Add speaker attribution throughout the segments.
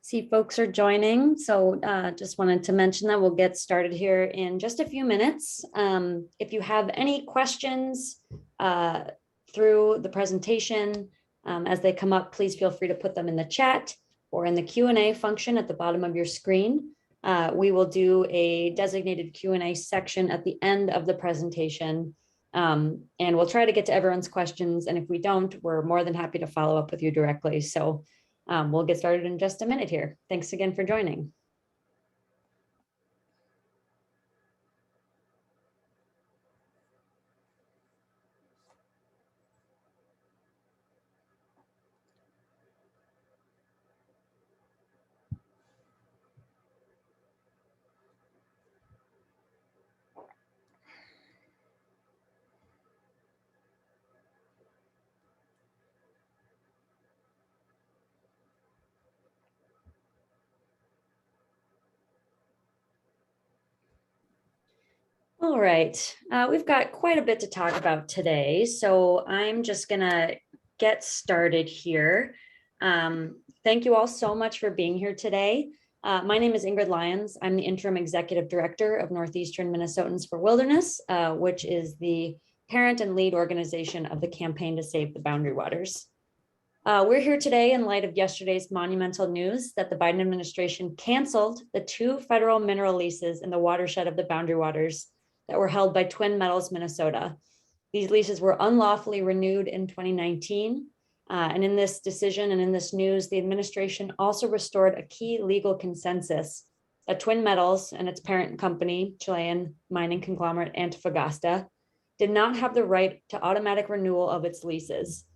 Speaker 1: See folks are joining, so just wanted to mention that we'll get started here in just a few minutes. If you have any questions through the presentation as they come up, please feel free to put them in the chat or in the Q&A function at the bottom of your screen. We will do a designated Q&A section at the end of the presentation, and we'll try to get to everyone's questions, and if we don't, we're more than happy to follow up with you directly. So we'll get started in just a minute here. Thanks again for joining. All right, we've got quite a bit to talk about today, so I'm just gonna get started here. Thank you all so much for being here today. My name is Ingrid Lyons. I'm the Interim Executive Director of Northeastern Minnesotans for Wilderness, which is the parent and lead organization of the Campaign to Save the Boundary Waters. We're here today in light of yesterday's monumental news that the Biden administration canceled the 2 federal mineral leases in the watershed of the Boundary Waters that were held by Twin Metals, Minnesota. These leases were unlawfully renewed in 2019. And in this decision and in this news, the administration also restored a key legal consensus that Twin Metals and its parent company, Chilean mining conglomerate Antofagasta, did not have the right to automatic renewal of its leases.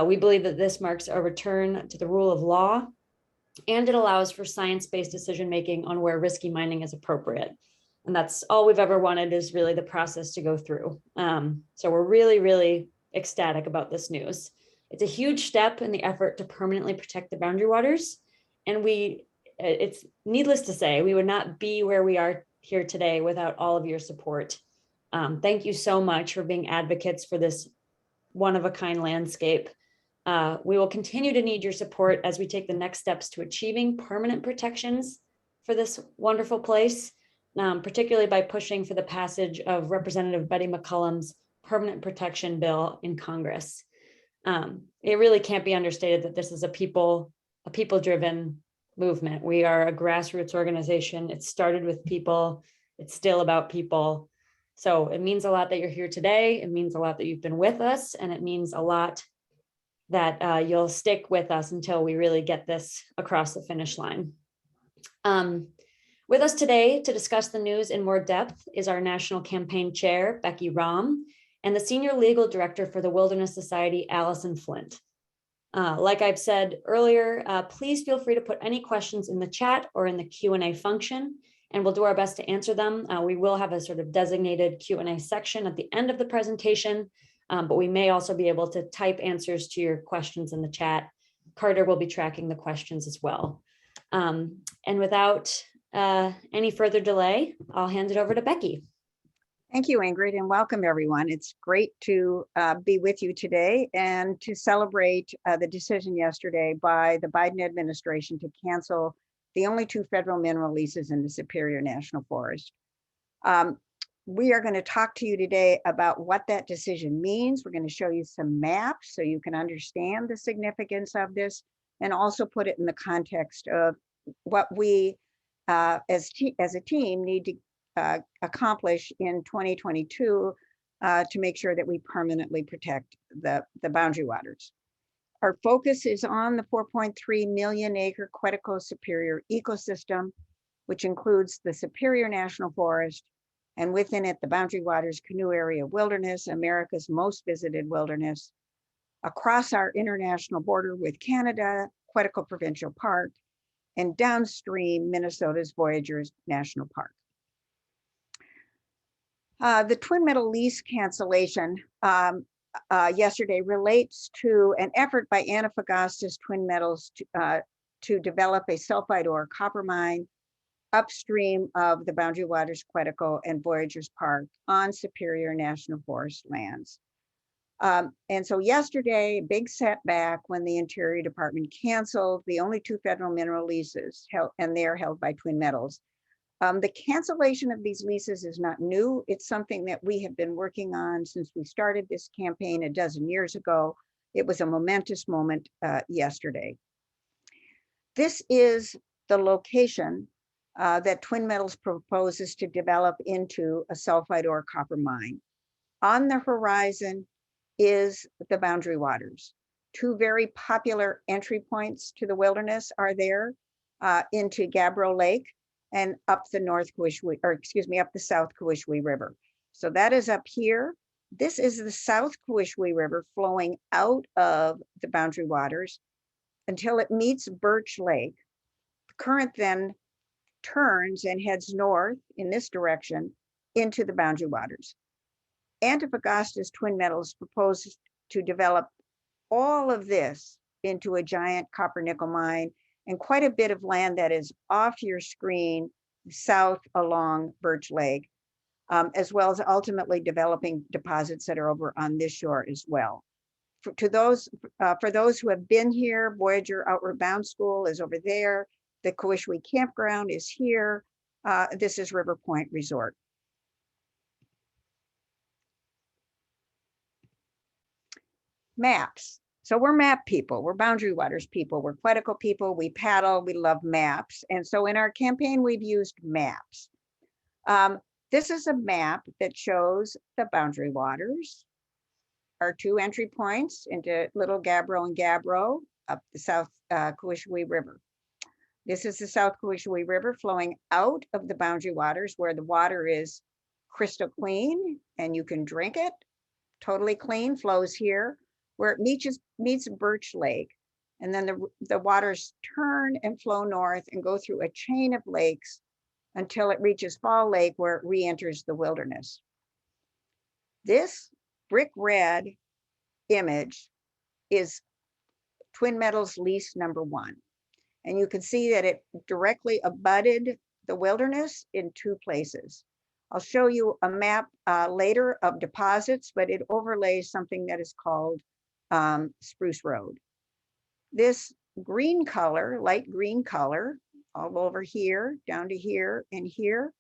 Speaker 1: We believe that this marks a return to the rule of law, and it allows for science-based decision-making on where risky mining is appropriate. And that's all we've ever wanted, is really the process to go through. So we're really, really ecstatic about this news. It's a huge step in the effort to permanently protect the boundary waters. And it's needless to say, we would not be where we are here today without all of your support. Thank you so much for being advocates for this one-of-a-kind landscape. We will continue to need your support as we take the next steps to achieving permanent protections for this wonderful place. Particularly by pushing for the passage of Representative Betty McCollum's permanent protection bill in Congress. It really can't be understated that this is a people-driven movement. We are a grassroots organization. It started with people. It's still about people. So it means a lot that you're here today. It means a lot that you've been with us, and it means a lot that you'll stick with us until we really get this across the finish line. With us today to discuss the news in more depth is our National Campaign Chair, Becky Rahm, and the Senior Legal Director for the Wilderness Society, Allison Flint. Like I've said earlier, please feel free to put any questions in the chat or in the Q&A function, and we'll do our best to answer them. We will have a sort of designated Q&A section at the end of the presentation, but we may also be able to type answers to your questions in the chat. Carter will be tracking the questions as well. And without any further delay, I'll hand it over to Becky.
Speaker 2: Thank you, Ingrid, and welcome everyone. It's great to be with you today and to celebrate the decision yesterday by the Biden administration to cancel the only 2 federal mineral leases in the Superior National Forest. We are going to talk to you today about what that decision means. We're going to show you some maps so you can understand the significance of this, and also put it in the context of what we as a team need to accomplish in 2022 to make sure that we permanently protect the boundary waters. Our focus is on the 4.3 million acre Quetico Superior ecosystem, which includes the Superior National Forest, and within it, the Boundary Waters Canoe Area Wilderness, America's most visited wilderness, across our international border with Canada, Quetico Provincial Park, and downstream Minnesota's Voyageurs National Park. The Twin Metal lease cancellation yesterday relates to an effort by Antofagasta's Twin Metals to develop a sulfide ore copper mine upstream of the Boundary Waters, Quetico, and Voyageurs Park on Superior National Forest lands. And so yesterday, big setback when the Interior Department canceled the only two federal mineral leases held, and they are held by Twin Metals. The cancellation of these leases is not new. It's something that we have been working on since we started this campaign a dozen years ago. It was a momentous moment yesterday. This is the location that Twin Metals proposes to develop into a sulfide ore copper mine. On the horizon is the Boundary Waters. Two very popular entry points to the wilderness are there, into Gabbro Lake and up the up the South Kawishwe River. So that is up here. This is the South Kawishwe River flowing out of the Boundary Waters until it meets Birch Lake. The current then turns and heads north in this direction into the Boundary Waters. Antofagasta's Twin Metals proposes to develop all of this into a giant copper nickel mine, and quite a bit of land that is off your screen south along Birch Lake, as well as ultimately developing deposits that are over on this shore as well. For those who have been here, Voyager Outward Bound School is over there. The Kawishwe Campground is here. This is River Point Resort. Maps. So we're map people, we're Boundary Waters people, we're Quetico people, we paddle, we love maps. And so in our campaign, we've used maps. This is a map that shows the Boundary Waters, our two entry points into Little Gabbro and Gabbro up the South Kawishwe River. This is the South Kawishwe River flowing out of the Boundary Waters, where the water is crystal clean and you can drink it. Totally clean, flows here, where it meets Birch Lake. And then the waters turn and flow north and go through a chain of lakes until it reaches Fall Lake, where it re-enters the wilderness. This brick red image is Twin Metals lease number 1. And you can see that it directly abutted the wilderness in two places. I'll show you a map later of deposits, but it overlays something that is called Spruce Road. This green color, light green color, all over here, down to here and here,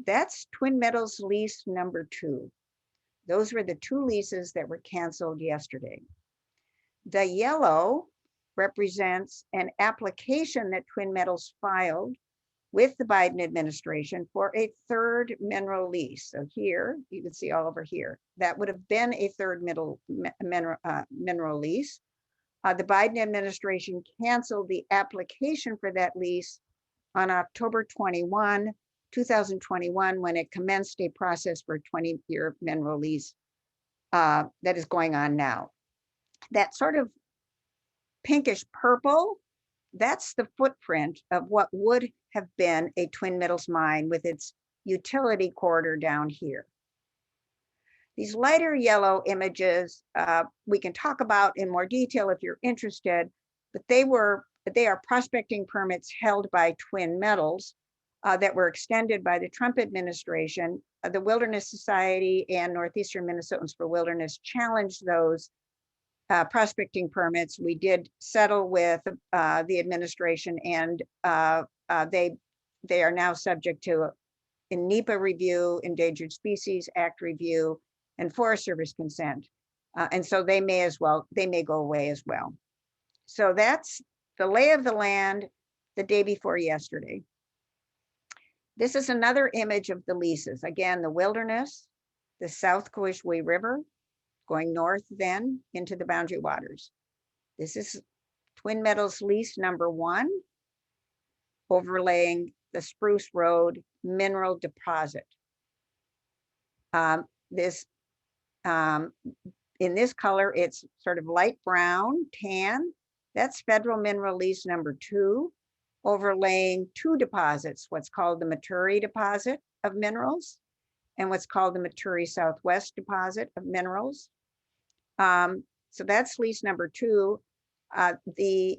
Speaker 2: that's Twin Metals lease number 2. Those were the two leases that were canceled yesterday. The yellow represents an application that Twin Metals filed with the Biden administration for a third mineral lease. So here, you can see all over here, that would have been a third mineral lease. The Biden administration canceled the application for that lease on October 21, 2021, when it commenced a process for a 20-year mineral lease that is going on now. That sort of pinkish purple, that's the footprint of what would have been a Twin Metals mine with its utility corridor down here. These lighter yellow images we can talk about in more detail if you're interested, but they are prospecting permits held by Twin Metals that were extended by the Trump administration. The Wilderness Society and Northeastern Minnesotans for Wilderness challenged those prospecting permits. We did settle with the administration, and they are now subject to a NEPA review, Endangered Species Act review, and Forest Service consent. And so they may go away as well. So that's the lay of the land the day before yesterday. This is another image of the leases. Again, the wilderness, the South Kawishwe River, going north then into the Boundary Waters. This is Twin Metals lease number 1, overlaying the Spruce Road mineral deposit. In this color, it's sort of light brown, tan. That's federal mineral lease number 2, overlaying two deposits, what's called the Maturi deposit of minerals and what's called the Maturi Southwest deposit of minerals. So that's lease number 2. The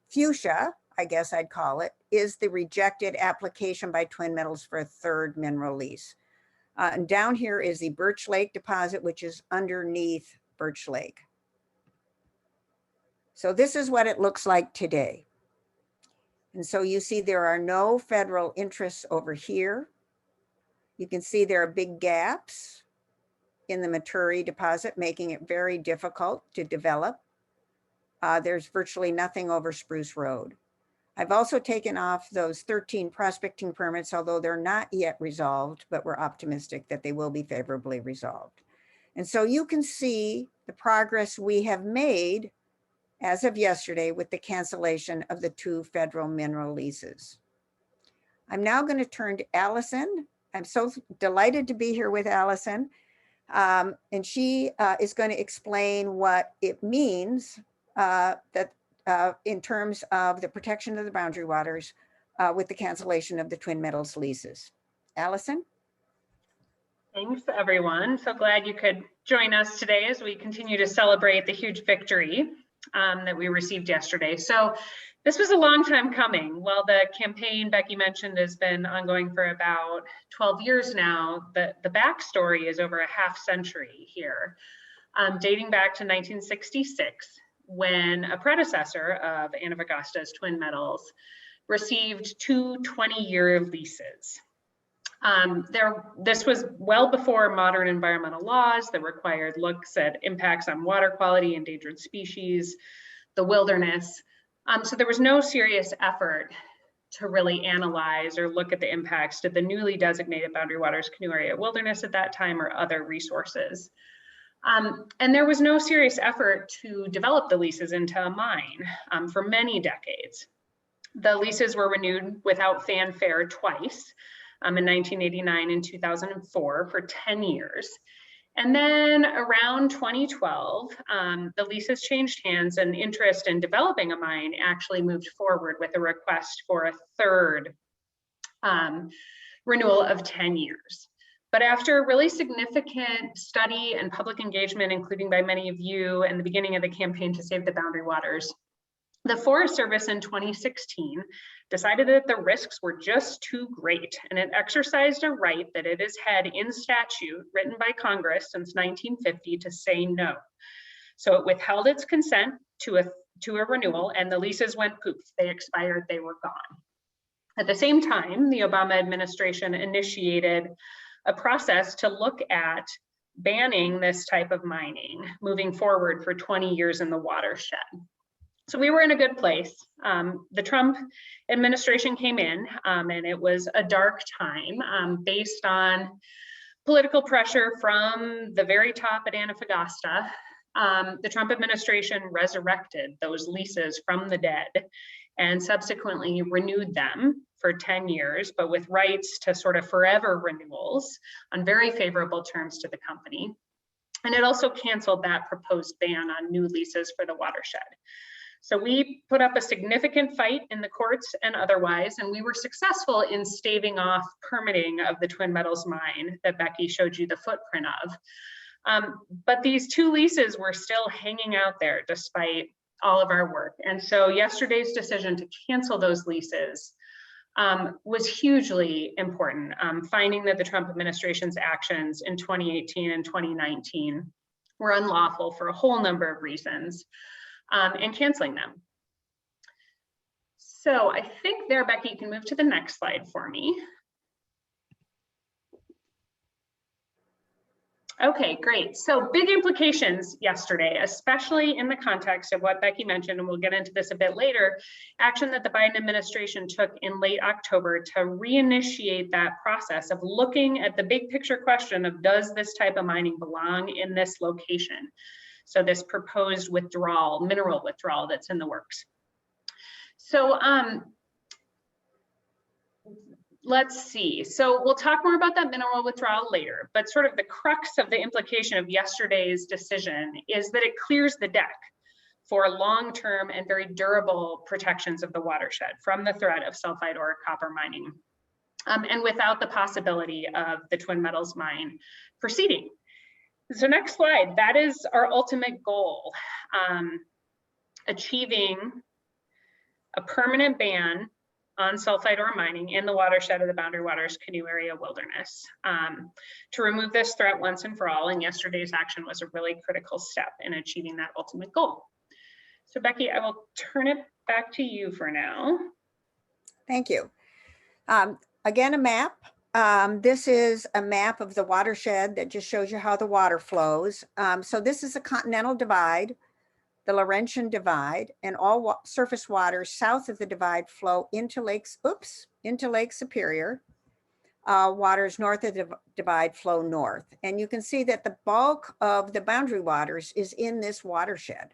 Speaker 2: fuchsia, I guess I'd call it, is the rejected application by Twin Metals for a third mineral lease. And down here is the Birch Lake deposit, which is underneath Birch Lake. So this is what it looks like today. And so you see there are no federal interests over here. You can see there are big gaps in the Maturi deposit, making it very difficult to develop. There's virtually nothing over Spruce Road. I've also taken off those 13 prospecting permits, although they're not yet resolved, but we're optimistic that they will be favorably resolved. And so you can see the progress we have made as of yesterday with the cancellation of the 2 federal mineral leases. I'm now going to turn to Allison. I'm so delighted to be here with Allison. And she is going to explain what it means in terms of the protection of the boundary waters with the cancellation of the Twin Metals leases. Allison?
Speaker 3: Thanks, everyone. So glad you could join us today as we continue to celebrate the huge victory that we received yesterday. So this was a long time coming. While the campaign Becky mentioned has been ongoing for about 12 years now, the backstory is over a half century here, dating back to 1966, when a predecessor of Antofagasta's Twin Metals received 2 20-year leases. This was well before modern environmental laws that required looks at impacts on water quality, endangered species, the wilderness. So there was no serious effort to really analyze or look at the impacts to the newly designated boundary waters canoe area wilderness at that time or other resources. And there was no serious effort to develop the leases into a mine for many decades. The leases were renewed without fanfare twice, in 1989 and 2004 for 10 years. And then around 2012, the leases changed hands and interest in developing a mine actually moved forward with a request for a third renewal of 10 years. But after really significant study and public engagement, including by many of you and the beginning of the campaign to save the boundary waters, the Forest Service in 2016 decided that the risks were just too great, and it exercised a right that it has had in statute written by Congress since 1950 to say no. So it withheld its consent to a renewal, and the leases went poof. They expired, they were gone. At the same time, the Obama administration initiated a process to look at banning this type of mining moving forward for 20 years in the watershed. So we were in a good place. The Trump administration came in and it was a dark time based on political pressure from the very top at Antofagasta. The Trump administration resurrected those leases from the dead and subsequently renewed them for 10 years, but with rights to sort of forever renewals on very favorable terms to the company. And it also canceled that proposed ban on new leases for the watershed. So we put up a significant fight in the courts and otherwise, and we were successful in staving off permitting of the Twin Metals mine that Becky showed you the footprint of. But these 2 leases were still hanging out there despite all of our work. And so yesterday's decision to cancel those leases was hugely important, finding that the Trump administration's actions in 2018 and 2019 were unlawful for a whole number of reasons. And canceling them. So I think there, Becky, you can move to the next slide for me. Okay, great. So big implications yesterday, especially in the context of what Becky mentioned, and we'll get into this a bit later, action that the Biden administration took in late October to reinitiate that process of looking at the big picture question of, does this type of mining belong in this location? So this proposed withdrawal, mineral withdrawal that's in the works. So let's see. So we'll talk more about that mineral withdrawal later, but sort of the crux of the implication of yesterday's decision is that it clears the deck for long-term and very durable protections of the watershed from the threat of sulfide or copper mining, and without the possibility of the Twin Metals mine proceeding. So next slide, that is our ultimate goal, achieving a permanent ban on sulfide ore mining in the watershed of the Boundary Waters Canoe Area Wilderness to remove this threat once and for all. And yesterday's action was a really critical step in achieving that ultimate goal. So Becky, I will turn it back to you for now.
Speaker 2: Thank you. Again, a map. This is a map of the watershed that just shows you how the water flows. So this is a continental divide, the Laurentian Divide, and all surface waters south of the divide flow into Lake Superior. Waters north of the divide flow north. And you can see that the bulk of the boundary waters is in this watershed.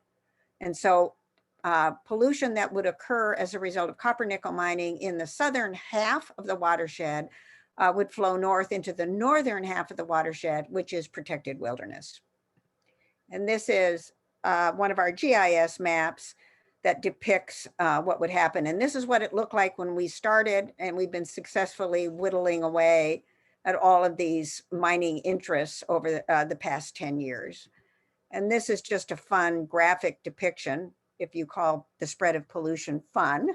Speaker 2: And so pollution that would occur as a result of copper nickel mining in the southern half of the watershed would flow north into the northern half of the watershed, which is protected wilderness. And this is one of our GIS maps that depicts what would happen. And this is what it looked like when we started, and we've been successfully whittling away at all of these mining interests over the past 10 years. And this is just a fun graphic depiction, if you call the spread of pollution fun,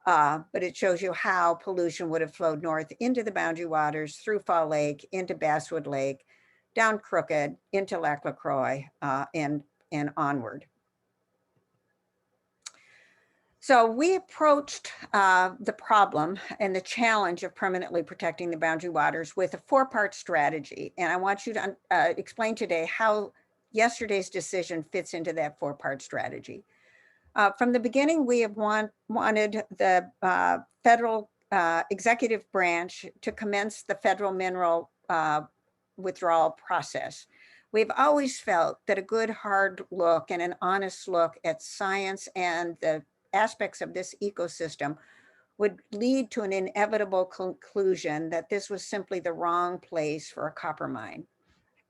Speaker 2: but it shows you how pollution would have flowed north into the boundary waters, through Fall Lake, into Basswood Lake, down Crooked, into Lac La Croix, and onward. So we approached the problem and the challenge of permanently protecting the boundary waters with a four-part strategy. And I want you to explain today how yesterday's decision fits into that four-part strategy. From the beginning, we have wanted the federal executive branch to commence the federal mineral withdrawal process. We've always felt that a good hard look and an honest look at science and the aspects of this ecosystem would lead to an inevitable conclusion that this was simply the wrong place for a copper mine.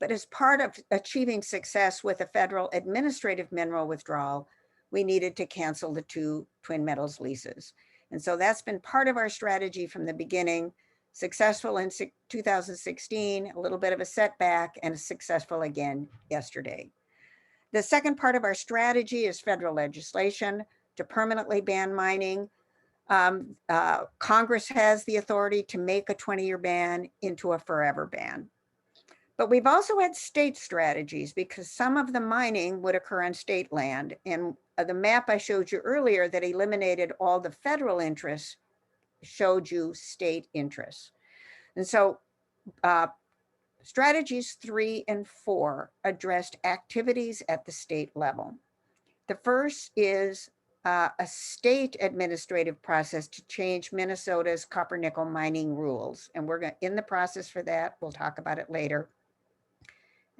Speaker 2: But as part of achieving success with a federal administrative mineral withdrawal, we needed to cancel the two Twin Metals leases. And so that's been part of our strategy from the beginning, successful in 2016, a little bit of a setback, and successful again yesterday. The second part of our strategy is federal legislation to permanently ban mining. Congress has the authority to make a 20-year ban into a forever ban. But we've also had state strategies because some of the mining would occur on state land. And the map I showed you earlier that eliminated all the federal interests showed you state interests. And so strategies 3 and 4 addressed activities at the state level. The first is a state administrative process to change Minnesota's copper nickel mining rules. And we're in the process for that. We'll talk about it later.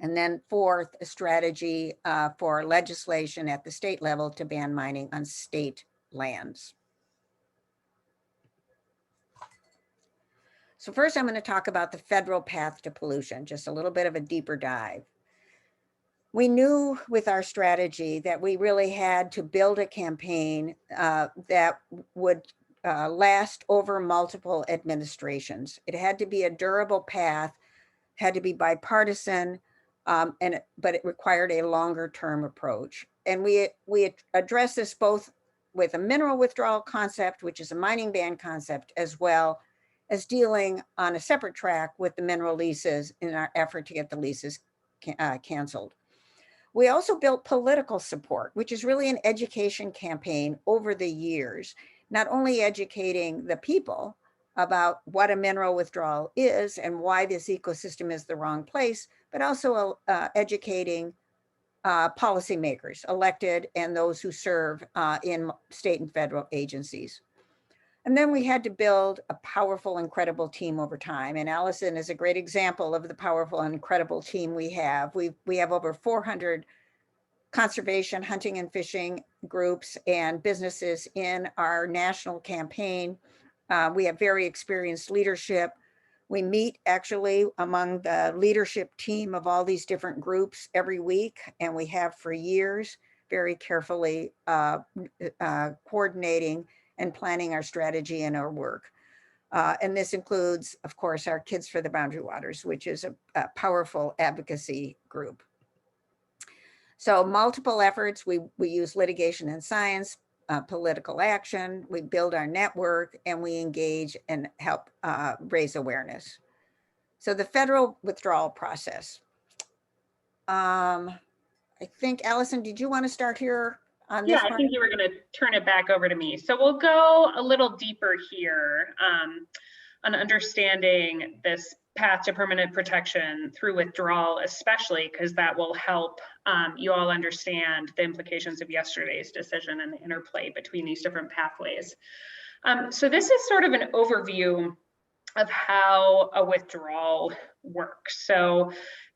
Speaker 2: And then fourth, a strategy for legislation at the state level to ban mining on state lands. So first I'm going to talk about the federal path to pollution, just a little bit of a deeper dive. We knew with our strategy that we really had to build a campaign that would last over multiple administrations. It had to be a durable path, had to be bipartisan, but it required a longer term approach. And we address this both with a mineral withdrawal concept, which is a mining ban concept, as well as dealing on a separate track with the mineral leases in our effort to get the leases canceled. We also built political support, which is really an education campaign over the years, not only educating the people about what a mineral withdrawal is and why this ecosystem is the wrong place, but also educating policymakers, elected and those who serve in state and federal agencies. And then we had to build a powerful, incredible team over time. And Allison is a great example of the powerful and incredible team we have. We have over 400 conservation, hunting and fishing groups and businesses in our national campaign. We have very experienced leadership. We meet actually among the leadership team of all these different groups every week, and we have for years, very carefully coordinating and planning our strategy and our work. And this includes, of course, our Kids for the Boundary Waters, which is a powerful advocacy group. So multiple efforts, we use litigation and science, political action, we build our network, and we engage and help raise awareness. So the federal withdrawal process. I think, Allison, did you want to start here on this
Speaker 3: Yeah,
Speaker 2: part?
Speaker 3: I think you were going to turn it back over to me. So we'll go a little deeper here on understanding this path to permanent protection through withdrawal, especially because that will help you all understand the implications of yesterday's decision and the interplay between these different pathways. So this is sort of an overview of how a withdrawal works. So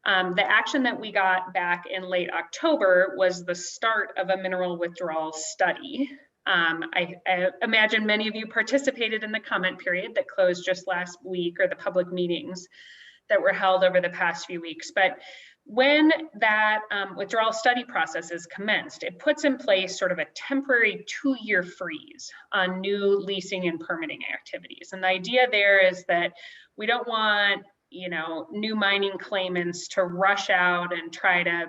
Speaker 3: the action that we got back in late October was the start of a mineral withdrawal study. I imagine many of you participated in the comment period that closed just last week, or the public meetings that were held over the past few weeks. But when that withdrawal study process is commenced, it puts in place sort of a temporary 2-year freeze on new leasing and permitting activities. And the idea there is that we don't want new mining claimants to rush out and try to,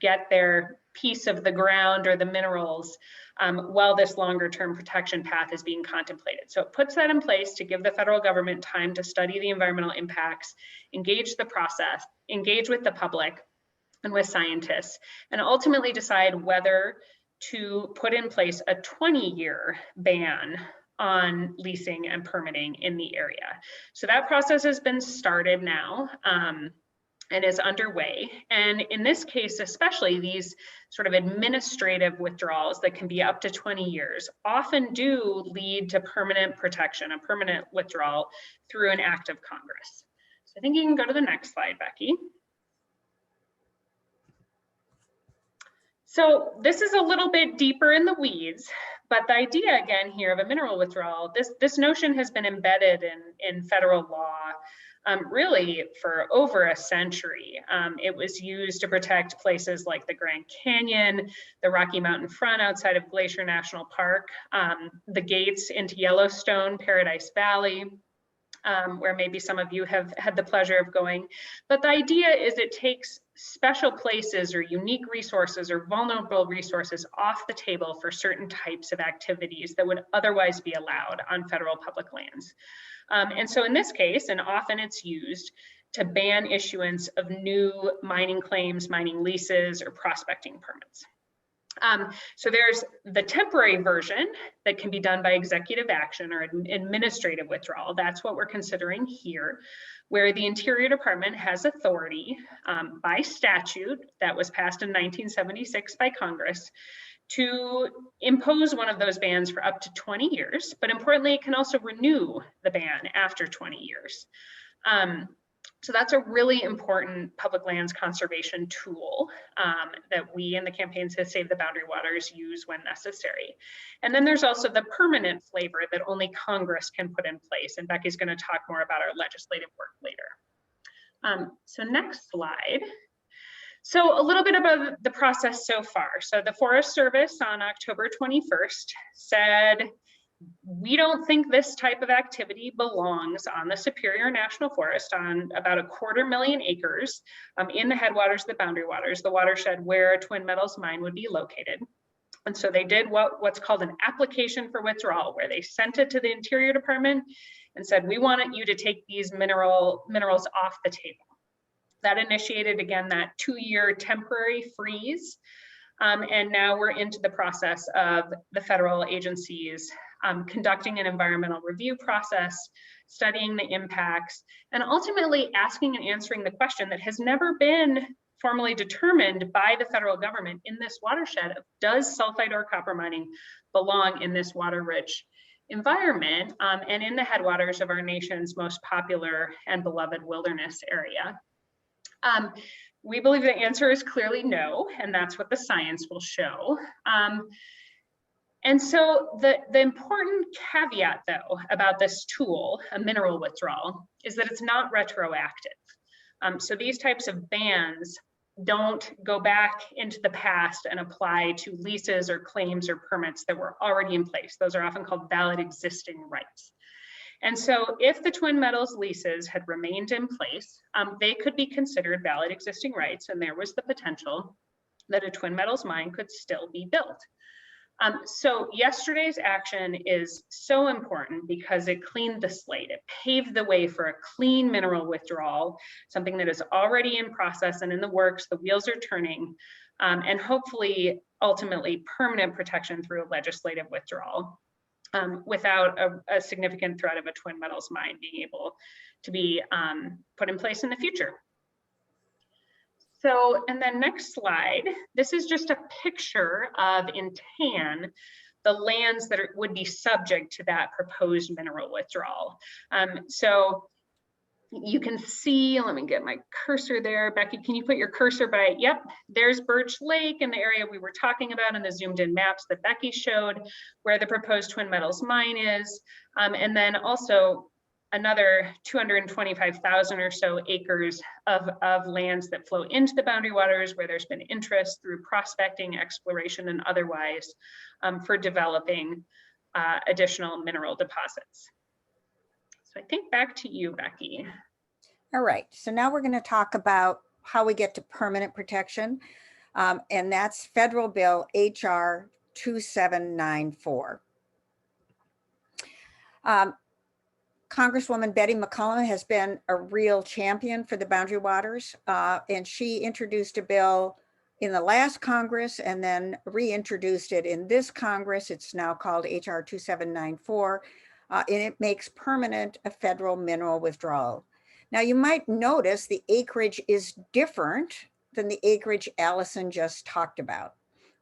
Speaker 3: get their piece of the ground or the minerals while this longer term protection path is being contemplated. So it puts that in place to give the federal government time to study the environmental impacts, engage the process, engage with the public and with scientists, and ultimately decide whether to put in place a 20-year ban on leasing and permitting in the area. So that process has been started now and is underway. And in this case, especially, these sort of administrative withdrawals that can be up to 20 years often do lead to permanent protection, a permanent withdrawal through an act of Congress. So I think you can go to the next slide, Becky. So this is a little bit deeper in the weeds, but the idea again here of a mineral withdrawal, this notion has been embedded in federal law really for over a century. It was used to protect places like the Grand Canyon, the Rocky Mountain Front outside of Glacier National Park, the gates into Yellowstone, Paradise Valley, where maybe some of you have had the pleasure of going. But the idea is it takes special places or unique resources or vulnerable resources off the table for certain types of activities that would otherwise be allowed on federal public lands. And so in this case, and often it's used to ban issuance of new mining claims, mining leases, or prospecting permits. So there's the temporary version that can be done by executive action or administrative withdrawal. That's what we're considering here, where the Interior Department has authority by statute that was passed in 1976 by Congress to impose one of those bans for up to 20 years. But importantly, it can also renew the ban after 20 years. So that's a really important public lands conservation tool that we in the Campaigns to Save the Boundary Waters use when necessary. And then there's also the permanent flavor that only Congress can put in place. And Becky's going to talk more about our legislative work later. So next slide. So a little bit about the process so far. So the Forest Service on October 21st said, we don't think this type of activity belongs on the Superior National Forest on about 250,000 acres in the headwaters of the Boundary Waters, the watershed where a Twin Metals mine would be located. And so they did what's called an application for withdrawal, where they sent it to the Interior Department and said, we want you to take these minerals off the table. That initiated, again, that 2-year temporary freeze. And now we're into the process of the federal agencies conducting an environmental review process, studying the impacts, and ultimately asking and answering the question that has never been formally determined by the federal government in this watershed of, does sulfide ore copper mining belong in this water-rich environment and in the headwaters of our nation's most popular and beloved wilderness area? We believe the answer is clearly no, and that's what the science will show. And so the important caveat, though, about this tool, a mineral withdrawal, is that it's not retroactive. So these types of bans don't go back into the past and apply to leases or claims or permits that were already in place. Those are often called valid existing rights. And so if the Twin Metals leases had remained in place, they could be considered valid existing rights, and there was the potential that a Twin Metals mine could still be built. So yesterday's action is so important because it cleaned the slate. It paved the way for a clean mineral withdrawal, something that is already in process and in the works. The wheels are turning, and hopefully ultimately permanent protection through a legislative withdrawal without a significant threat of a twin metals mine being able to be put in place in the future. So, and then next slide, this is just a picture of, in tan, the lands that would be subject to that proposed mineral withdrawal. So you can see, let me get my cursor there. Becky, can you put your cursor by, yep, there's Birch Lake in the area we were talking about in the zoomed in maps that Becky showed, where the proposed twin metals mine is. And then also another 225,000 or so acres of lands that flow into the boundary waters where there's been interest through prospecting, exploration, and otherwise for developing additional mineral deposits. So I think back to you, Becky.
Speaker 2: All right, so now we're going to talk about how we get to permanent protection, and that's Federal Bill HR 2794. Congresswoman Betty McCollum has been a real champion for the boundary waters, and she introduced a bill in the last Congress and then reintroduced it in this Congress. It's now called HR 2794, and it makes permanent a federal mineral withdrawal. Now, you might notice the acreage is different than the acreage Allison just talked about.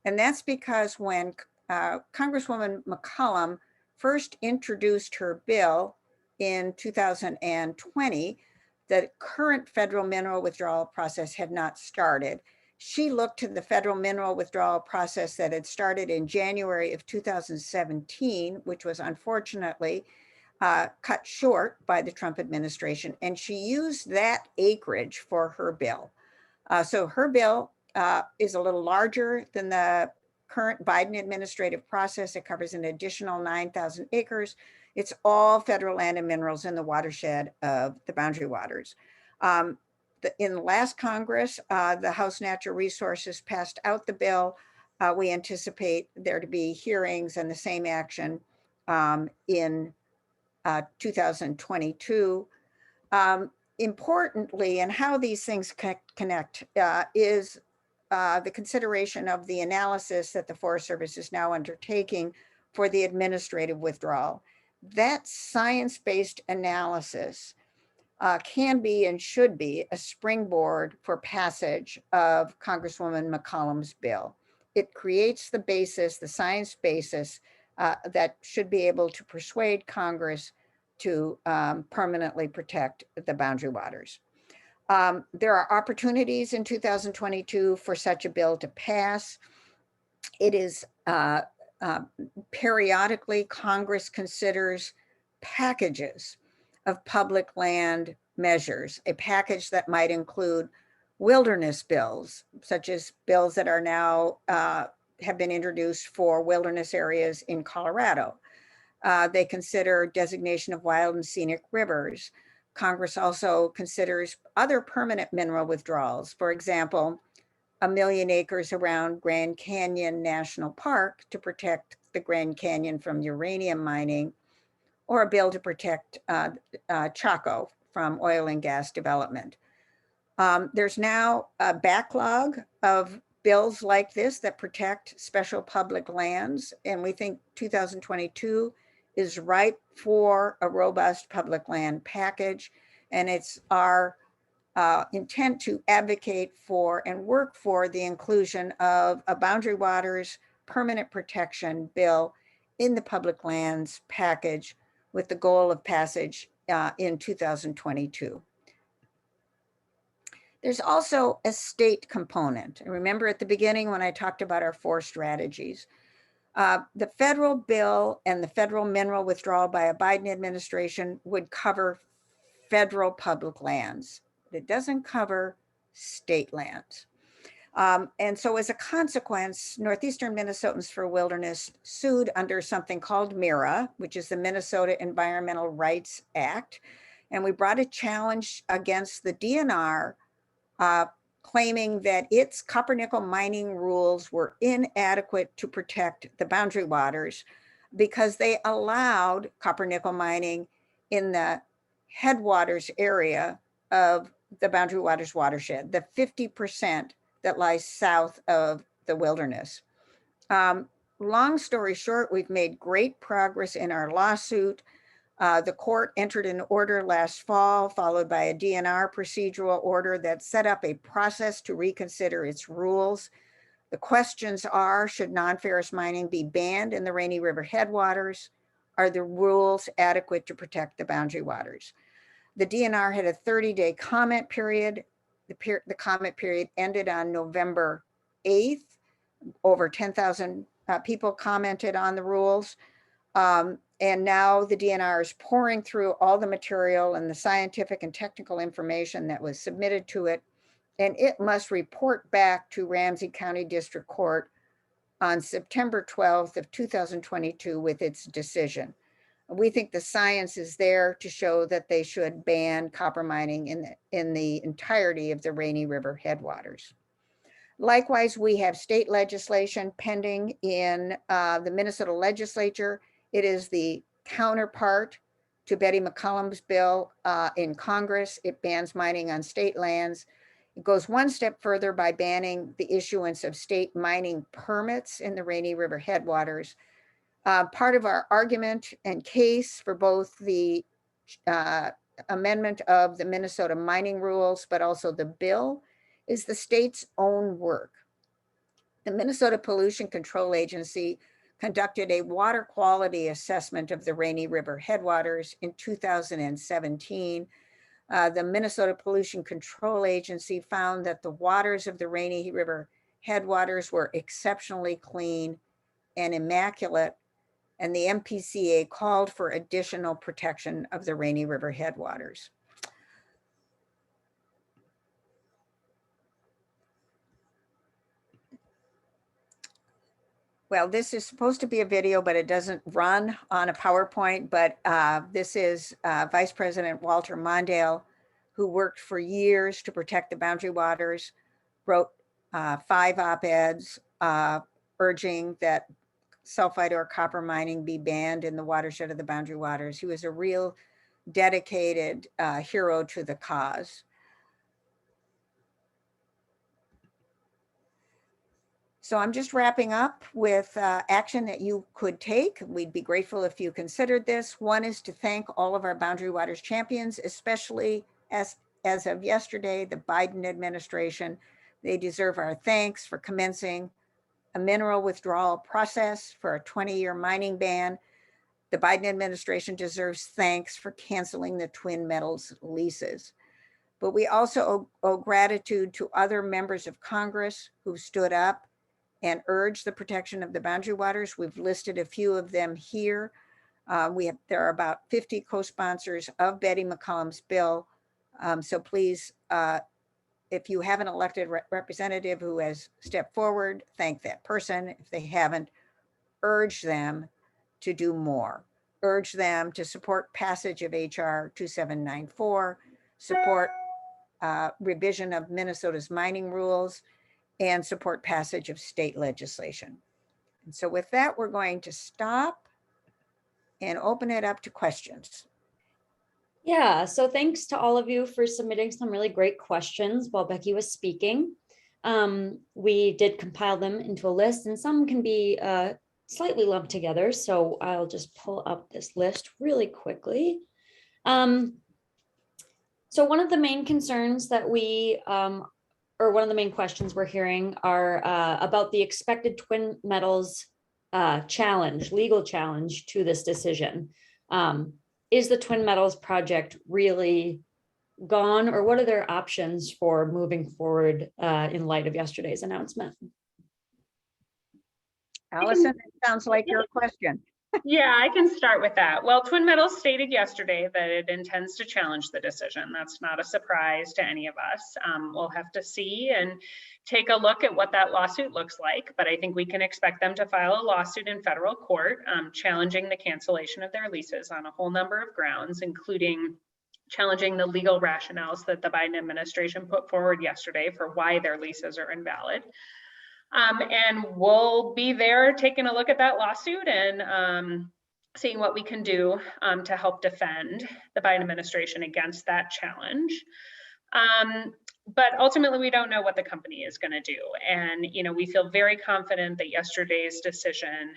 Speaker 2: And that's because when Congresswoman McCollum first introduced her bill in 2020, the current federal mineral withdrawal process had not started. She looked to the federal mineral withdrawal process that had started in January of 2017, which was unfortunately cut short by the Trump administration, and she used that acreage for her bill. So her bill is a little larger than the current Biden administrative process. It covers an additional 9,000 acres. It's all federal land and minerals in the watershed of the boundary waters. In the last Congress, the House Natural Resources passed out the bill. We anticipate there to be hearings and the same action in 2022. Importantly, and how these things connect is the consideration of the analysis that the Forest Service is now undertaking for the administrative withdrawal. That science-based analysis can be and should be a springboard for passage of Congresswoman McCollum's bill. It creates the basis, the science basis that should be able to persuade Congress to permanently protect the boundary waters. There are opportunities in 2022 for such a bill to pass. It is periodically Congress considers packages of public land measures, a package that might include wilderness bills, such as bills that are now have been introduced for wilderness areas in Colorado. They consider designation of wild and scenic rivers. Congress also considers other permanent mineral withdrawals. For example, 1 million acres around Grand Canyon National Park to protect the Grand Canyon from uranium mining, or a bill to protect Chaco from oil and gas development. There's now a backlog of bills like this that protect special public lands, and we think 2022 is ripe for a robust public land package, and it's our intent to advocate for and work for the inclusion of a boundary waters permanent protection bill in the public lands package with the goal of passage in 2022. There's also a state component. And remember at the beginning when I talked about our 4 strategies, the federal bill and the federal mineral withdrawal by a Biden administration would cover federal public lands. It doesn't cover state lands. And so as a consequence, Northeastern Minnesotans for Wilderness sued under something called MNERA, which is the Minnesota Environmental Rights Act. And we brought a challenge against the DNR claiming that its copper nickel mining rules were inadequate to protect the boundary waters because they allowed copper nickel mining in the headwaters area of the Boundary Waters watershed, the 50% that lies south of the wilderness. Long story short, we've made great progress in our lawsuit. The court entered an order last fall, followed by a DNR procedural order that set up a process to reconsider its rules. The questions are, should non-ferrous mining be banned in the Rainy River headwaters? Are the rules adequate to protect the boundary waters? The DNR had a 30-day comment period. The comment period ended on November 8th. Over 10,000 people commented on the rules. And now the DNR is pouring through all the material and the scientific and technical information that was submitted to it. And it must report back to Ramsey County District Court on September 12th of 2022 with its decision. We think the science is there to show that they should ban copper mining in the entirety of the Rainy River headwaters. Likewise, we have state legislation pending in the Minnesota legislature. It is the counterpart to Betty McCollum's bill in Congress. It bans mining on state lands. It goes one step further by banning the issuance of state mining permits in the Rainy River headwaters. Part of our argument and case for both the amendment of the Minnesota mining rules, but also the bill, is the state's own work. The Minnesota Pollution Control Agency conducted a water quality assessment of the Rainy River headwaters in 2017. The Minnesota Pollution Control Agency found that the waters of the Rainy River headwaters were exceptionally clean and immaculate, and the MPCA called for additional protection of the Rainy River headwaters. Well, this is supposed to be a video, but it doesn't run on a PowerPoint, but this is Vice President Walter Mondale, who worked for years to protect the boundary waters, wrote 5 op-eds urging that sulfide or copper mining be banned in the watershed of the boundary waters. He was a real dedicated hero to the cause. So I'm just wrapping up with action that you could take. We'd be grateful if you considered this. One is to thank all of our Boundary Waters champions, especially as of yesterday, the Biden administration. They deserve our thanks for commencing a mineral withdrawal process for a 20-year mining ban. The Biden administration deserves thanks for canceling the twin metals leases. But we also owe gratitude to other members of Congress who stood up and urged the protection of the boundary waters. We've listed a few of them here. There are about 50 co-sponsors of Betty McCollum's bill. So please, if you have an elected representative who has stepped forward, thank that person. If they haven't, urge them to do more. Urge them to support passage of HR 2794, support revision of Minnesota's mining rules, and support passage of state legislation. And so with that, we're going to stop and open it up to questions.
Speaker 1: Yeah, so thanks to all of you for submitting some really great questions while Becky was speaking. We did compile them into a list, and some can be slightly lumped together. So I'll just pull up this list really quickly. So one of the main concerns that or one of the main questions we're hearing are about the expected twin metals legal challenge to this decision. Is the twin metals project really gone, or what are their options for moving forward in light of yesterday's announcement?
Speaker 2: Allison, it sounds like your question.
Speaker 3: Yeah, I can start with that. Well, Twin Metals stated yesterday that it intends to challenge the decision. That's not a surprise to any of us. We'll have to see and take a look at what that lawsuit looks like, but I think we can expect them to file a lawsuit in federal court challenging the cancellation of their leases on a whole number of grounds, including challenging the legal rationales that the Biden administration put forward yesterday for why their leases are invalid. And we'll be there taking a look at that lawsuit and seeing what we can do to help defend the Biden administration against that challenge. But ultimately, we don't know what the company is going to do. And, we feel very confident that yesterday's decision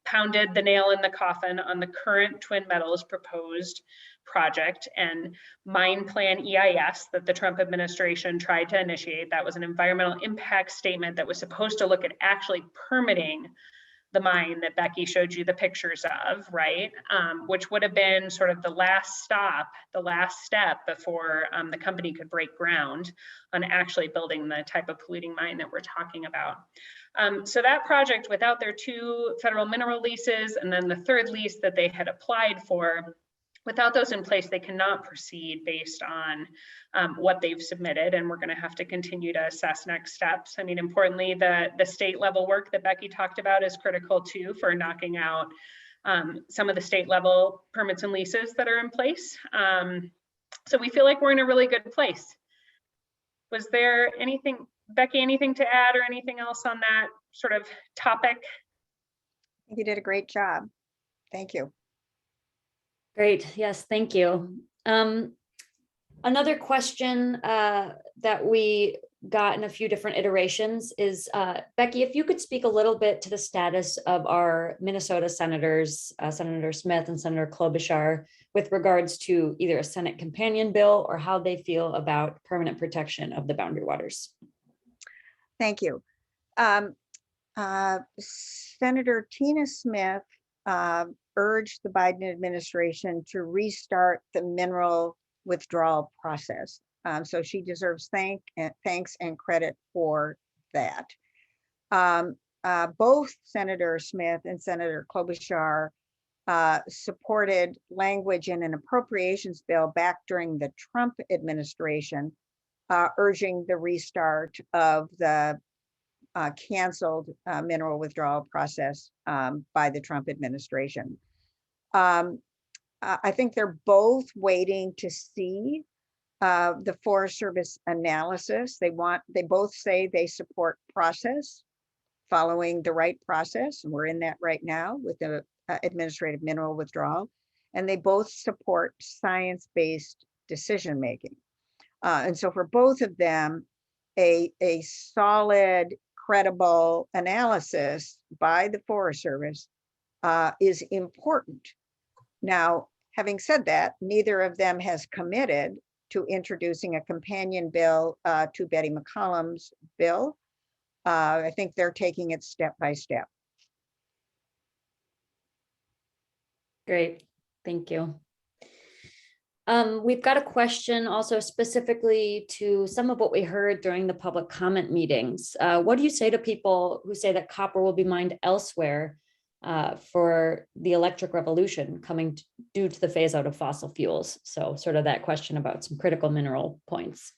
Speaker 3: pounded the nail in the coffin on the current Twin Metals proposed project and mine plan EIS that the Trump administration tried to initiate. That was an environmental impact statement that was supposed to look at actually permitting the mine that Becky showed you the pictures of, right? Which would have been sort of the last step before the company could break ground on actually building the type of polluting mine that we're talking about. So that project, without their 2 federal mineral leases and then the 3rd lease that they had applied for, without those in place, they cannot proceed based on what they've submitted, and we're going to have to continue to assess next steps. I mean, importantly, the state level work that Becky talked about is critical too for knocking out some of the state level permits and leases that are in place. So we feel like we're in a really good place. Was there anything, Becky, anything to add or anything else on that sort of topic?
Speaker 2: I think you did a great job. Thank you.
Speaker 1: Great. Yes, thank you. Another question that we got in a few different iterations is, Becky, if you could speak a little bit to the status of our Minnesota senators, Senator Smith and Senator Klobuchar, with regards to either a Senate companion bill or how they feel about permanent protection of the boundary waters.
Speaker 2: Thank you. Senator Tina Smith urged the Biden administration to restart the mineral withdrawal process. So she deserves thanks and credit for that. Both Senator Smith and Senator Klobuchar supported language in an appropriations bill back during the Trump administration, urging the restart of the canceled mineral withdrawal process by the Trump administration. I think they're both waiting to see the Forest Service analysis. They both say they support process, following the right process, and we're in that right now with the administrative mineral withdrawal, and they both support science-based decision making. And so for both of them, a solid, credible analysis by the Forest Service is important. Now, having said that, neither of them has committed to introducing a companion bill to Betty McCollum's bill. I think they're taking it step by step.
Speaker 1: Great, thank you. We've got a question also specifically to some of what we heard during the public comment meetings. What do you say to people who say that copper will be mined elsewhere for the electric revolution coming due to the phase out of fossil fuels? So sort of that question about some critical mineral points.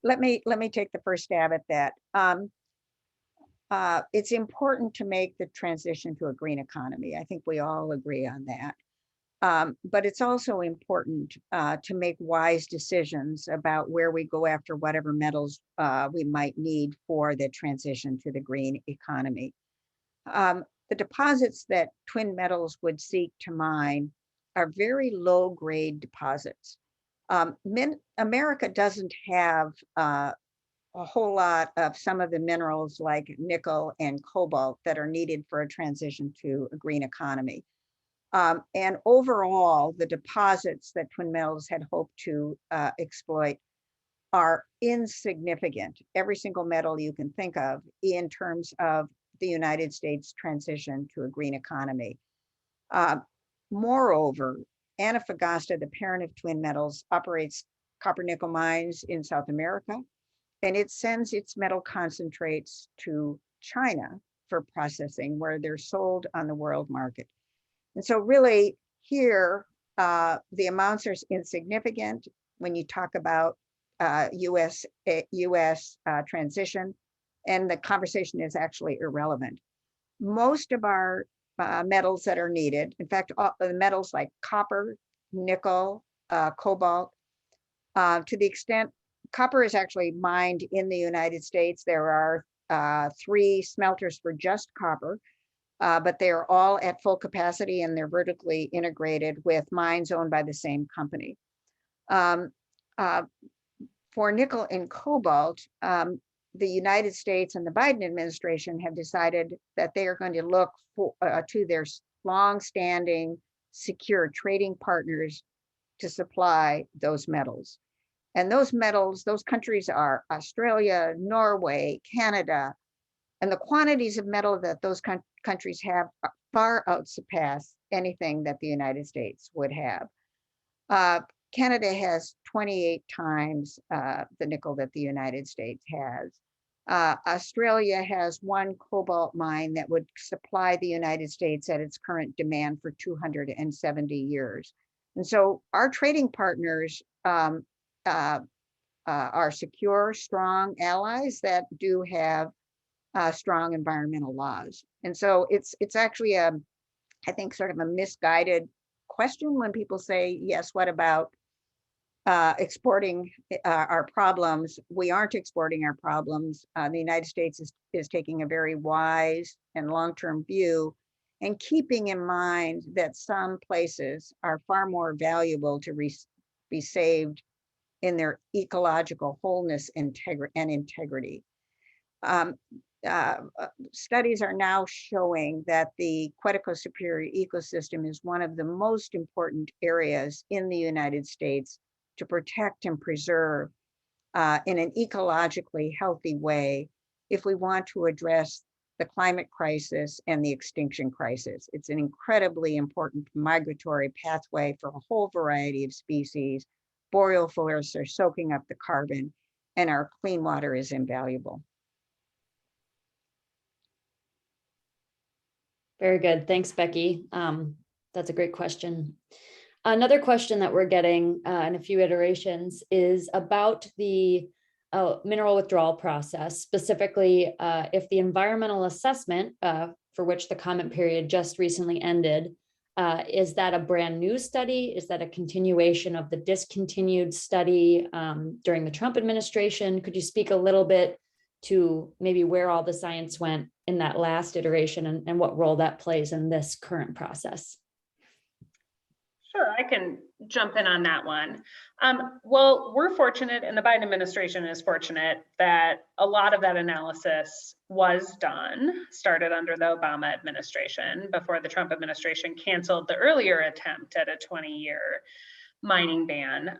Speaker 2: Let me take the first stab at that. It's important to make the transition to a green economy. I think we all agree on that. But it's also important to make wise decisions about where we go after whatever metals we might need for the transition to the green economy. The deposits that Twin Metals would seek to mine are very low grade deposits. America doesn't have a whole lot of some of the minerals like nickel and cobalt that are needed for a transition to a green economy. And overall, the deposits that Twin Metals had hoped to exploit are insignificant, every single metal you can think of, in terms of the United States transition to a green economy. Moreover, Antofagasta, the parent of Twin Metals, operates copper nickel mines in South America, and it sends its metal concentrates to China for processing, where they're sold on the world market. And so really here, the amounts are insignificant when you talk about US transition, and the conversation is actually irrelevant. Most of our metals that are needed, in fact, all the metals like copper, nickel, cobalt. To the extent copper is actually mined in the United States, there are 3 smelters for just copper, but they are all at full capacity and they're vertically integrated with mines owned by the same company. For nickel and cobalt, the United States and the Biden administration have decided that they are going to look to their long-standing secure trading partners to supply those metals. And those metals, those countries are Australia, Norway, Canada, and the quantities of metal that those countries have far outsurpass anything that the United States would have. Canada has 28 times the nickel that the United States has. Australia has 1 cobalt mine that would supply the United States at its current demand for 270 years. And so our trading partners are secure, strong allies that do have strong environmental laws. And so it's actually I think sort of a misguided question when people say, yes, what about exporting our problems? We aren't exporting our problems. The United States is taking a very wise and long-term view and keeping in mind that some places are far more valuable to be saved in their ecological wholeness and integrity. Studies are now showing that the Quetico Superior ecosystem is one of the most important areas in the United States to protect and preserve in an ecologically healthy way if we want to address the climate crisis and the extinction crisis. It's an incredibly important migratory pathway for a whole variety of species. Boreal forests are soaking up the carbon, and our clean water is invaluable.
Speaker 1: Very good. Thanks, Becky. That's a great question. Another question that we're getting in a few iterations is about the mineral withdrawal process, specifically if the environmental assessment for which the comment period just recently ended, is that a brand new study? Is that a continuation of the discontinued study during the Trump administration? Could you speak a little bit to maybe where all the science went in that last iteration and what role that plays in this current process?
Speaker 3: Sure, I can jump in on that one. Well, we're fortunate, and the Biden administration is fortunate, that a lot of that analysis was done, started under the Obama administration before the Trump administration canceled the earlier attempt at a 20-year mining ban.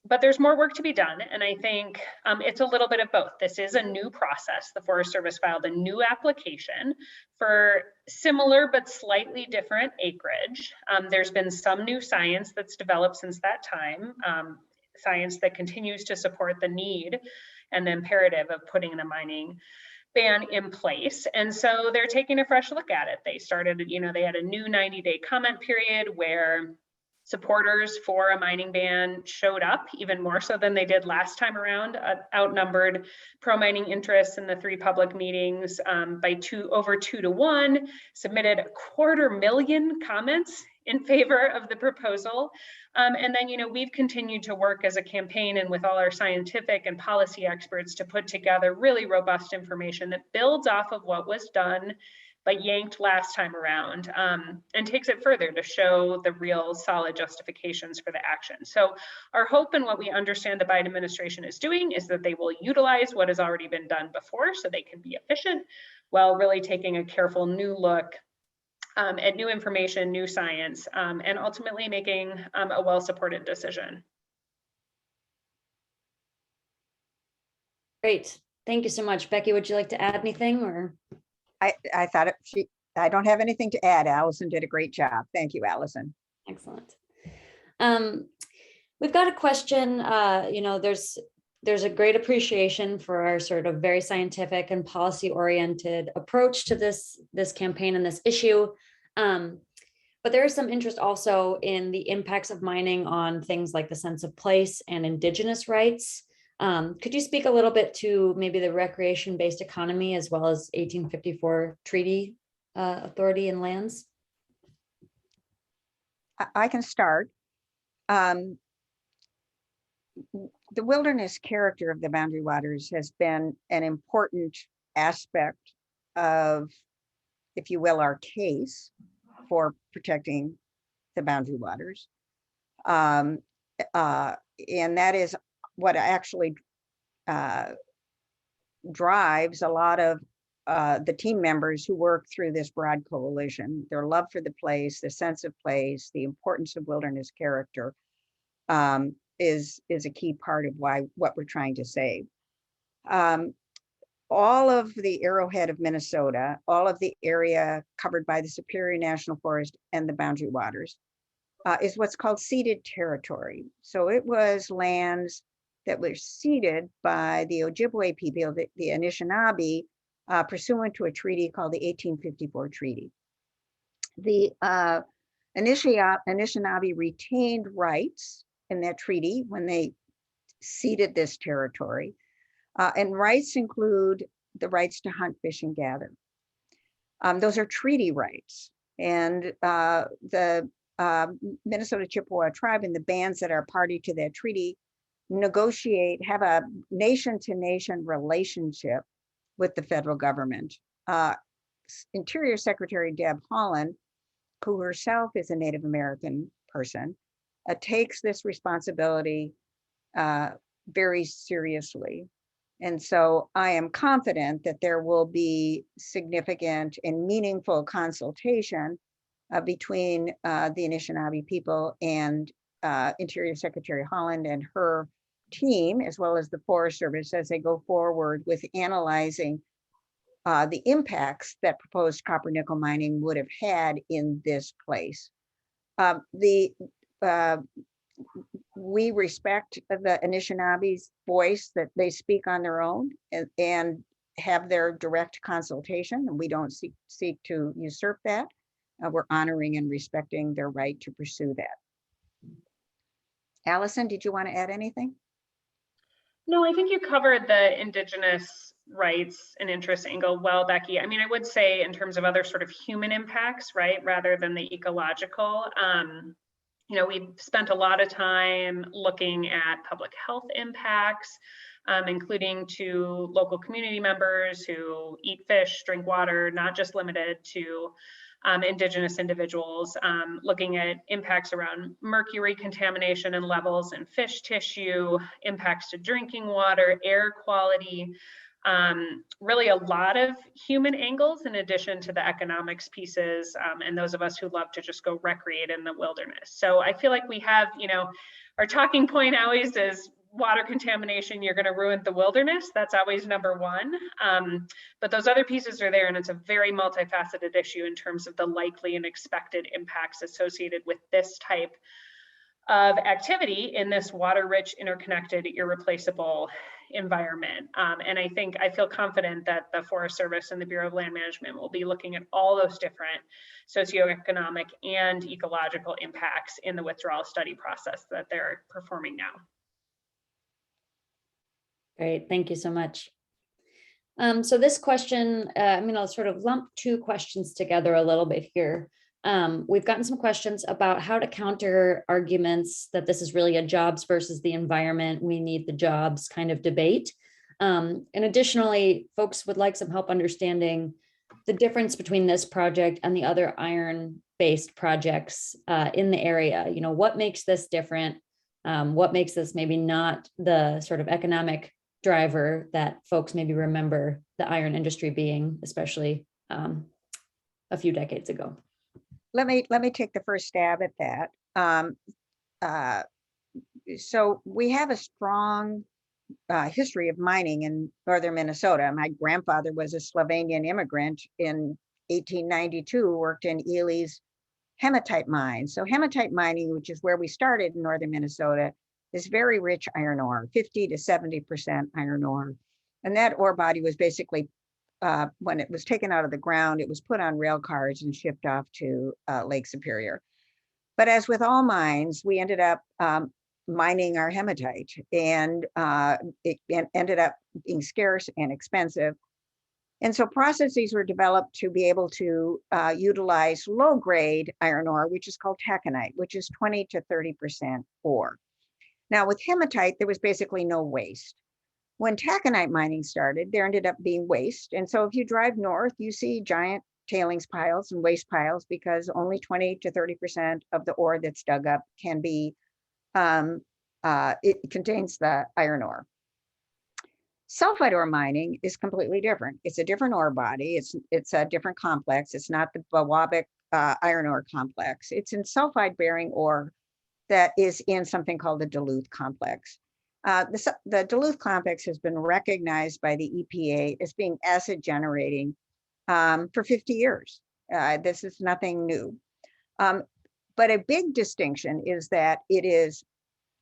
Speaker 3: But there's more work to be done, and I think it's a little bit of both. This is a new process. The Forest Service filed a new application for similar but slightly different acreage. There's been some new science that's developed since that time, science that continues to support the need and the imperative of putting the mining ban in place. And so they're taking a fresh look at it. They started, they had a new 90-day comment period where supporters for a mining ban showed up even more so than they did last time around, outnumbered pro-mining interests in the 3 public meetings by over 2 to 1, submitted 250,000 comments in favor of the proposal. And then, we've continued to work as a campaign and with all our scientific and policy experts to put together really robust information that builds off of what was done but yanked last time around, and takes it further to show the real solid justifications for the action. So our hope and what we understand the Biden administration is doing is that they will utilize what has already been done before so they can be efficient, while really taking a careful new look at new information, new science, and ultimately making a well-supported decision.
Speaker 1: Great. Thank you so much. Becky, would you like to add anything or?
Speaker 2: I thought I don't have anything to add. Allison did a great job. Thank you, Allison.
Speaker 1: Excellent. We've got a question, there's a great appreciation for our sort of very scientific and policy oriented approach to this campaign and this issue. But there is some interest also in the impacts of mining on things like the sense of place and Indigenous rights. Could you speak a little bit to maybe the recreation-based economy as well as 1854 treaty authority and lands?
Speaker 2: I can start. The wilderness character of the Boundary Waters has been an important aspect of, if you will, our case for protecting the Boundary Waters. And that is what actually drives a lot of the team members who work through this broad coalition. Their love for the place, the sense of place, the importance of wilderness character is a key part of what we're trying to save. All of the arrowhead of Minnesota, all of the area covered by the Superior National Forest and the Boundary Waters is what's called ceded territory. So it was lands that were ceded by the Ojibwe people, the Anishinaabe, pursuant to a treaty called the 1854 Treaty. The Anishinaabe retained rights in that treaty when they ceded this territory. And rights include the rights to hunt, fish, and gather. Those are treaty rights. And the Minnesota Chippewa tribe and the bands that are party to that treaty have a nation-to-nation relationship with the federal government. Interior Secretary Deb Haaland, who herself is a Native American person, takes this responsibility very seriously. And so I am confident that there will be significant and meaningful consultation between the Anishinaabe people and Interior Secretary Haaland and her team, as well as the Forest Service, as they go forward with analyzing the impacts that proposed copper nickel mining would have had in this place. We respect the Anishinaabes' voice that they speak on their own and have their direct consultation, and we don't seek to usurp that. We're honoring and respecting their right to pursue that. Allison, did you want to add anything?
Speaker 3: No, I think you covered the Indigenous rights and interest angle well, Becky. I mean, I would say in terms of other sort of human impacts, right, rather than the ecological, you know, we've spent a lot of time looking at public health impacts, including to local community members who eat fish, drink water, not just limited to Indigenous individuals, looking at impacts around mercury contamination and levels in fish tissue, impacts to drinking water, air quality, really a lot of human angles in addition to the economics pieces and those of us who love to just go recreate in the wilderness. So I feel like we have, you know, our talking point always is water contamination, you're going to ruin the wilderness. That's always number one. But those other pieces are there, and it's a very multifaceted issue in terms of the likely and expected impacts associated with this type of activity in this water-rich, interconnected, irreplaceable environment. And I feel confident that the Forest Service and the Bureau of Land Management will be looking at all those different socioeconomic and ecological impacts in the withdrawal study process that they're performing now.
Speaker 1: Great, thank you so much. So this question, I'll sort of lump two questions together a little bit here. We've gotten some questions about how to counter arguments that this is really a jobs versus the environment, we need the jobs kind of debate. And additionally, folks would like some help understanding the difference between this project and the other iron-based projects in the area. You know, what makes this different? What makes this maybe not the sort of economic driver that folks maybe remember the iron industry being, especially a few decades ago?
Speaker 2: Let me take the first stab at that. So we have a strong history of mining in northern Minnesota. My grandfather was a Slovenian immigrant in 1892, worked in Ely's hematite mine. So hematite mining, which is where we started in northern Minnesota, is very rich iron ore, 50 to 70% iron ore. And that ore body was basically, when it was taken out of the ground, it was put on rail cars and shipped off to Lake Superior. But as with all mines, we ended up mining our hematite, and it ended up being scarce and expensive. And so processes were developed to be able to utilize low-grade iron ore, which is called taconite, which is 20 to 30% ore. Now with hematite, there was basically no waste. When taconite mining started, there ended up being waste. And so if you drive north, you see giant tailings piles and waste piles because only 20 to 30% of the ore that's dug up can be, it contains the iron ore. Sulfide ore mining is completely different. It's a different ore body. It's a different complex. It's not the Bawabic iron ore complex. It's in sulfide bearing ore that is in something called the Duluth complex. The Duluth complex has been recognized by the EPA as being acid generating for 50 years. This is nothing new. But a big distinction is that it is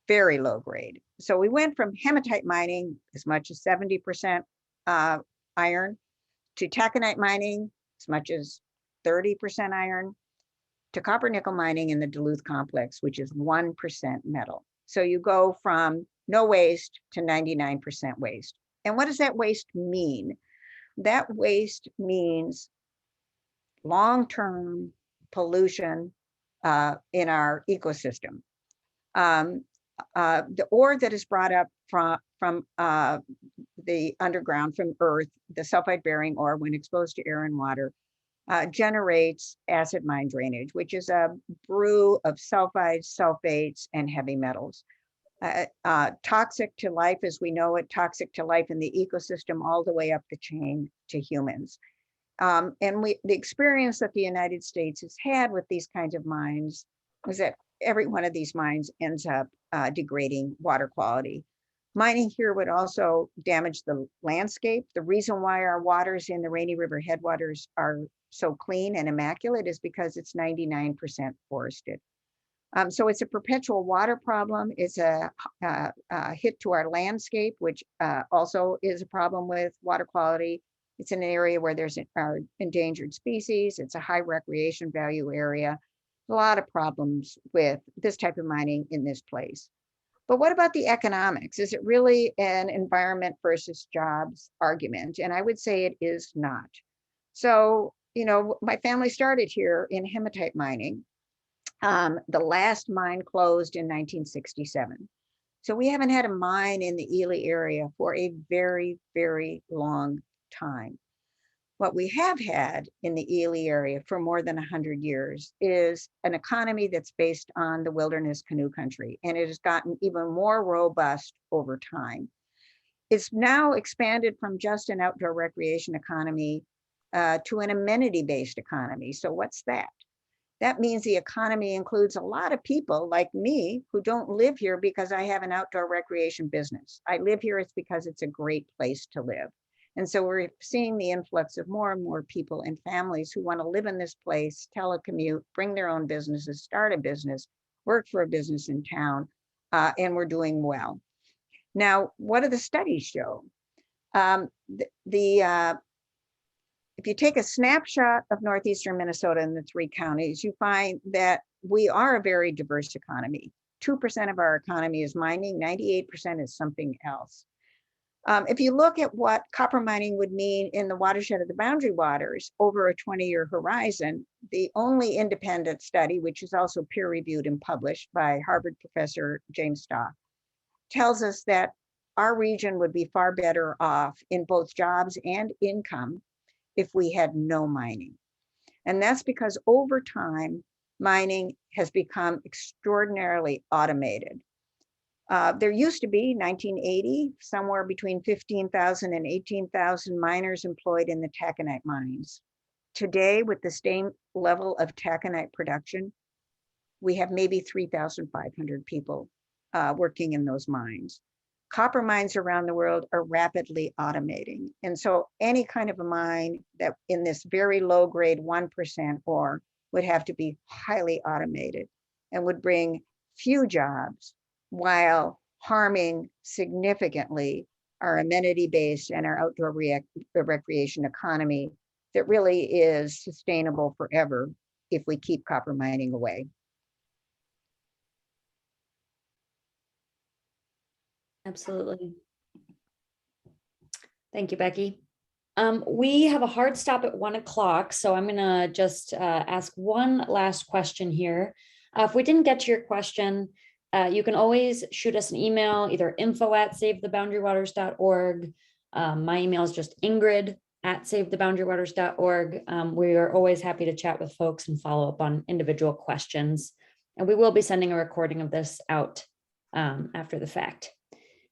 Speaker 2: very low grade. So we went from hematite mining as much as 70% iron to taconite mining as much as 30% iron to copper nickel mining in the Duluth complex, which is 1% metal. So you go from no waste to 99% waste. And what does that waste mean? That waste means long-term pollution in our ecosystem. The ore that is brought up from the underground, from earth, the sulfide bearing ore, when exposed to air and water, generates acid mine drainage, which is a brew of sulfides, sulfates, and heavy metals. Toxic to life as we know it, toxic to life in the ecosystem all the way up the chain to humans. And the experience that the United States has had with these kinds of mines is that every one of these mines ends up degrading water quality. Mining here would also damage the landscape. The reason why our waters in the Rainy River headwaters are so clean and immaculate is because it's 99% forested. So it's a perpetual water problem. It's a hit to our landscape, which also is a problem with water quality. It's an area where there's our endangered species. It's a high recreation value area. A lot of problems with this type of mining in this place. But what about the economics? Is it really an environment versus jobs argument? And I would say it is not. So, you know, my family started here in hematite mining. The last mine closed in 1967. So we haven't had a mine in the Ely area for a very, very long time. What we have had in the Ely area for more than 100 years is an economy that's based on the wilderness canoe country, and it has gotten even more robust over time. It's now expanded from just an outdoor recreation economy to an amenity-based economy. So what's that? That means the economy includes a lot of people like me who don't live here because I have an outdoor recreation business. I live here, it's because it's a great place to live. And so we're seeing the influx of more and more people and families who want to live in this place, telecommute, bring their own businesses, start a business, work for a business in town, and we're doing well. Now, what do the studies show? If you take a snapshot of northeastern Minnesota and the 3 counties, you find that we are a very diverse economy. 2% of our economy is mining, 98% is something else. If you look at what copper mining would mean in the watershed of the Boundary Waters over a 20-year horizon, the only independent study, which is also peer-reviewed and published by Harvard professor James Stock, tells us that our region would be far better off in both jobs and income if we had no mining. And that's because over time, mining has become extraordinarily automated. There used to be, 1980, somewhere between 15,000 and 18,000 miners employed in the taconite mines. Today, with the same level of taconite production, we have maybe 3,500 people working in those mines. Copper mines around the world are rapidly automating. And so any kind of a mine that in this very low grade 1% ore would have to be highly automated and would bring few jobs while harming significantly our amenity-based and our outdoor recreation economy that really is sustainable forever if we keep copper mining away.
Speaker 1: Absolutely. Thank you, Becky. We have a hard stop at 1 o'clock, so I'm gonna just ask one last question here. If we didn't get to your question, you can always shoot us an email, either info@savetheboundarywaters.org. My email is just ingrid@savetheboundarywaters.org. We are always happy to chat with folks and follow up on individual questions. And we will be sending a recording of this out after the fact.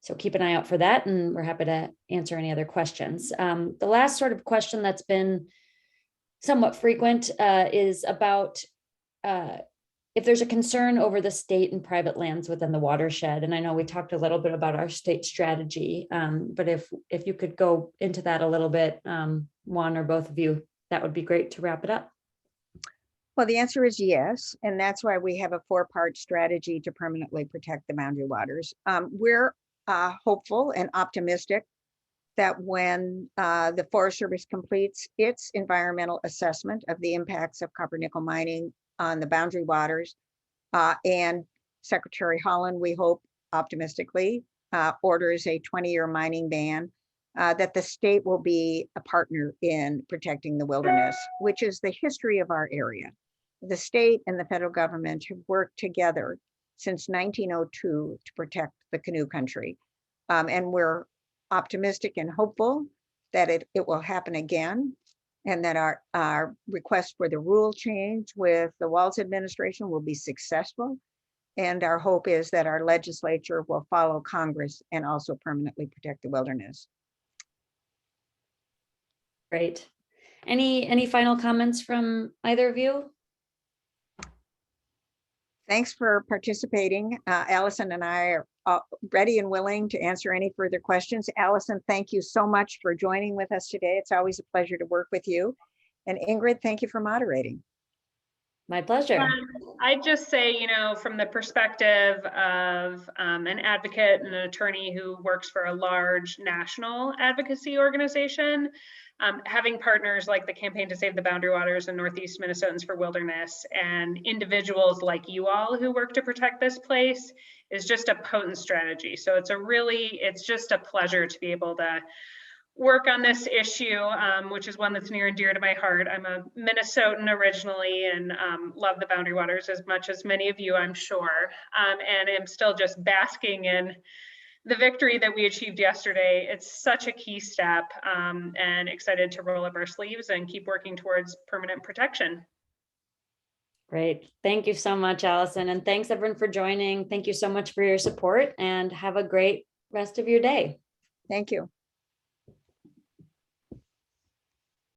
Speaker 1: So keep an eye out for that, and we're happy to answer any other questions. The last sort of question that's been somewhat frequent is about if there's a concern over the state and private lands within the watershed. And I know we talked a little bit about our state strategy, but if you could go into that a little bit, one or both of you, that would be great to wrap it up.
Speaker 2: Well, the answer is yes, and that's why we have a four-part strategy to permanently protect the boundary waters. We're hopeful and optimistic that when the Forest Service completes its environmental assessment of the impacts of copper nickel mining on the boundary waters, and Secretary Holland, we hope optimistically, orders a 20-year mining ban, that the state will be a partner in protecting the wilderness, which is the history of our area. The state and the federal government have worked together since 1902 to protect the canoe country. And we're optimistic and hopeful that it will happen again, and that our request for the rule change with the Walz administration will be successful. And our hope is that our legislature will follow Congress and also permanently protect the wilderness.
Speaker 1: Great. Any final comments from either of you?
Speaker 2: Thanks for participating. Allison and I are ready and willing to answer any further questions. Allison, thank you so much for joining with us today. It's always a pleasure to work with you. And Ingrid, thank you for moderating.
Speaker 1: My pleasure.
Speaker 3: I'd just say, you know, from the perspective of an advocate and an attorney who works for a large national advocacy organization, having partners like the Campaign to Save the Boundary Waters and Northeast Minnesotans for Wilderness and individuals like you all who work to protect this place is just a potent strategy. So it's just a pleasure to be able to work on this issue, which is one that's near and dear to my heart. I'm a Minnesotan originally and love the Boundary Waters as much as many of you, I'm sure, and am still just basking in the victory that we achieved yesterday. It's such a key step, and excited to roll up our sleeves and keep working towards permanent protection.
Speaker 1: Great. Thank you so much, Allison. And thanks everyone for joining. Thank you so much for your support, and have a great rest of your day.
Speaker 2: Thank you.